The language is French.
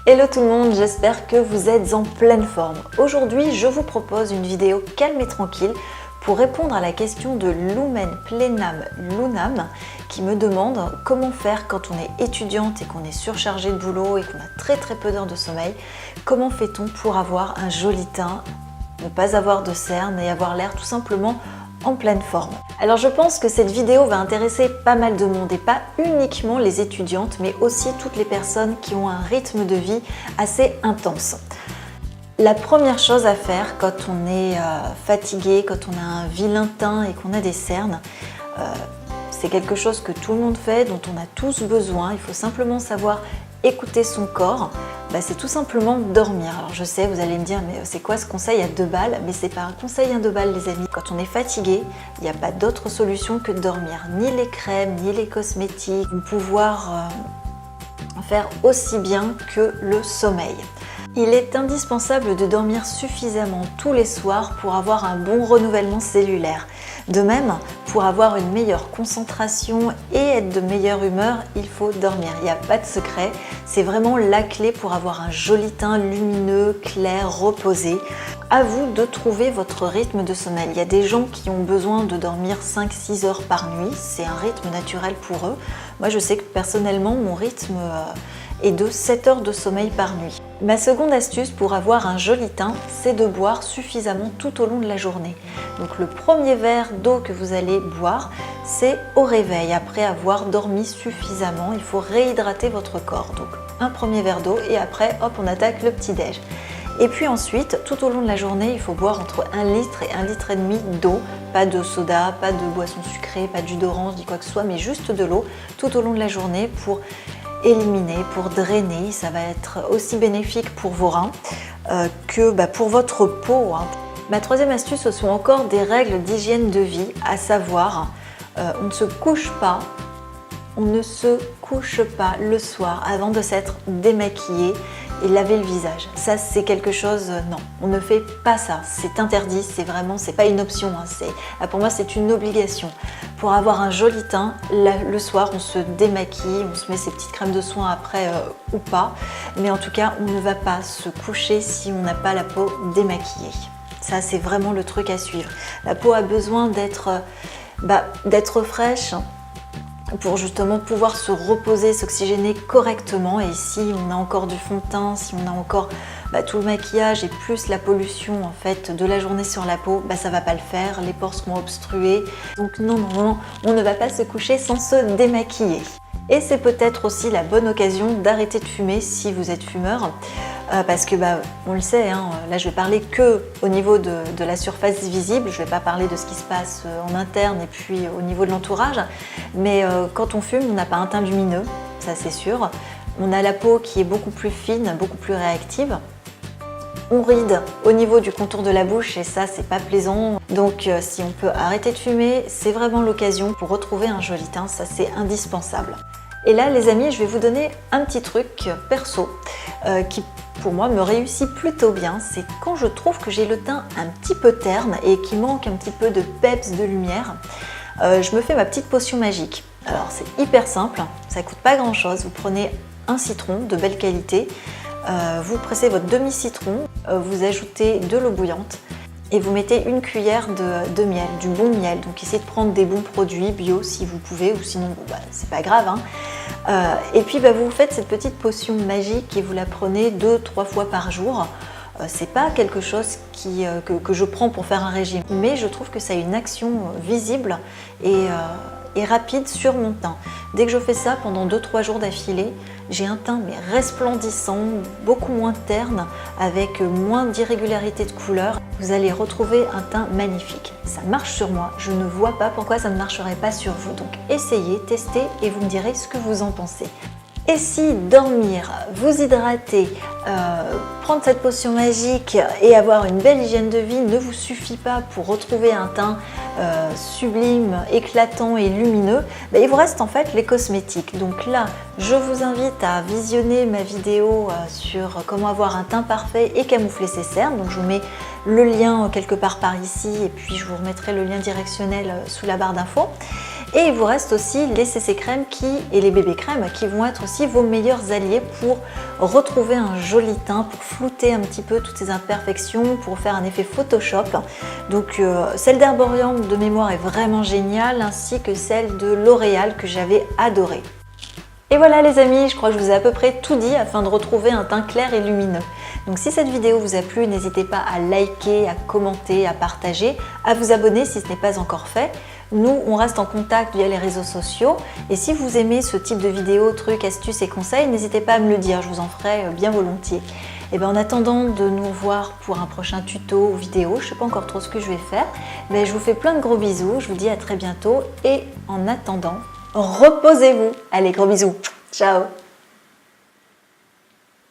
Hello tout le monde, j'espère que vous êtes en pleine forme. Aujourd'hui, je vous propose une vidéo calme et tranquille pour répondre à la question de Lumen Plenam Lunam qui me demande comment faire quand on est étudiante et qu'on est surchargé de boulot et qu'on a très peu d'heures de sommeil. Comment fait-on pour avoir un joli teint, ne pas avoir de cernes et avoir l'air tout simplement en pleine forme? Alors je pense que cette vidéo va intéresser pas mal de monde et pas uniquement les étudiantes mais aussi toutes les personnes qui ont un rythme de vie assez intense. La première chose à faire quand on est fatigué, quand on a un vilain teint et qu'on a des cernes, c'est quelque chose que tout le monde fait, dont on a tous besoin. Il faut simplement savoir écouter son corps. C'est tout simplement dormir. Alors je sais, vous allez me dire, mais c'est quoi ce conseil à 2 balles? Mais c'est pas un conseil à 2 balles les amis. Quand on est fatigué, il n'y a pas d'autre solution que de dormir. Ni les crèmes, ni les cosmétiques vont pouvoir faire aussi bien que le sommeil. Il est indispensable de dormir suffisamment tous les soirs pour avoir un bon renouvellement cellulaire. De même, pour avoir une meilleure concentration et être de meilleure humeur, il faut dormir. Il n'y a pas de secret, c'est vraiment la clé pour avoir un joli teint lumineux, clair, reposé. À vous de trouver votre rythme de sommeil. Il y a des gens qui ont besoin de dormir 5-6 heures par nuit, c'est un rythme naturel pour eux. Moi je sais que personnellement mon rythme est de 7 heures de sommeil par nuit. Ma seconde astuce pour avoir un joli teint, c'est de boire suffisamment tout au long de la journée. Donc le premier verre d'eau que vous allez boire, c'est au réveil. Après avoir dormi suffisamment, il faut réhydrater votre corps. Donc un premier verre d'eau et après, hop, on attaque le petit-déj. Et puis ensuite, tout au long de la journée, il faut boire entre 1 litre et 1,5 litre d'eau. Pas de soda, pas de boisson sucrée, pas de jus d'orange, ni quoi que ce soit, mais juste de l'eau tout au long de la journée pour éliminer, pour drainer. Ça va être aussi bénéfique pour vos reins que pour votre peau. Ma troisième astuce, ce sont encore des règles d'hygiène de vie, à savoir, on ne se couche pas le soir avant de s'être démaquillé et laver le visage. Ça, c'est quelque chose, non, on ne fait pas ça. C'est interdit, c'est pas une option. Pour moi, c'est une obligation. Pour avoir un joli teint, le soir, on se démaquille, on se met ses petites crèmes de soin après ou pas. Mais en tout cas, on ne va pas se coucher si on n'a pas la peau démaquillée. Ça, c'est vraiment le truc à suivre. La peau a besoin d'être fraîche pour justement pouvoir se reposer, s'oxygéner correctement. Et si on a encore du fond de teint, si on a encore tout le maquillage et plus la pollution en fait de la journée sur la peau, ça va pas le faire, les pores seront obstrués. Donc non, on ne va pas se coucher sans se démaquiller. Et c'est peut-être aussi la bonne occasion d'arrêter de fumer si vous êtes fumeur. Parce que on le sait, là je vais parler que au niveau de la surface visible, je ne vais pas parler de ce qui se passe en interne et puis au niveau de l'entourage, mais quand on fume, on n'a pas un teint lumineux, ça c'est sûr. On a la peau qui est beaucoup plus fine, beaucoup plus réactive. On ride au niveau du contour de la bouche et ça c'est pas plaisant. Donc si on peut arrêter de fumer, c'est vraiment l'occasion pour retrouver un joli teint, ça c'est indispensable. Et là les amis, je vais vous donner un petit truc perso qui pour moi me réussit plutôt bien. C'est quand je trouve que j'ai le teint un petit peu terne et qu'il manque un petit peu de peps, de lumière, je me fais ma petite potion magique. Alors c'est hyper simple, ça coûte pas grand chose. Vous prenez un citron de belle qualité, vous pressez votre demi-citron, vous ajoutez de l'eau bouillante et vous mettez une cuillère de miel, du bon miel. Donc essayez de prendre des bons produits bio si vous pouvez, ou sinon c'est pas grave. Et puis vous faites cette petite potion magique et vous la prenez 2-3 fois par jour. C'est pas quelque chose que je prends pour faire un régime, mais je trouve que ça a une action visible et rapide sur mon teint. Dès que je fais ça pendant 2-3 jours d'affilée, j'ai un teint resplendissant, beaucoup moins terne, avec moins d'irrégularité de couleur. Vous allez retrouver un teint magnifique. Ça marche sur moi, je ne vois pas pourquoi ça ne marcherait pas sur vous. Donc essayez, testez et vous me direz ce que vous en pensez. Et si dormir, vous hydrater, prendre cette potion magique et avoir une belle hygiène de vie ne vous suffit pas pour retrouver un teint sublime, éclatant et lumineux, il vous reste en fait les cosmétiques. Donc là, je vous invite à visionner ma vidéo sur comment avoir un teint parfait et camoufler ses cernes. Donc je vous mets le lien quelque part par ici et puis je vous remettrai le lien directionnel sous la barre d'infos. Et il vous reste aussi les CC crèmes et les bébés crèmes qui vont être aussi vos meilleurs alliés pour retrouver un joli teint, pour flouter un petit peu toutes ces imperfections, pour faire un effet Photoshop. Donc celle d'Herborian de mémoire est vraiment géniale, ainsi que celle de L'Oréal que j'avais adorée. Et voilà les amis, je crois que je vous ai à peu près tout dit afin de retrouver un teint clair et lumineux. Donc si cette vidéo vous a plu, n'hésitez pas à liker, à commenter, à partager, à vous abonner si ce n'est pas encore fait. Nous, on reste en contact via les réseaux sociaux et si vous aimez ce type de vidéos, trucs, astuces et conseils, n'hésitez pas à me le dire, je vous en ferai bien volontiers. Et bien en attendant de nous revoir pour un prochain tuto ou vidéo, je ne sais pas encore trop ce que je vais faire, mais je vous fais plein de gros bisous, je vous dis à très bientôt et en attendant, reposez-vous. Allez, gros bisous. Ciao.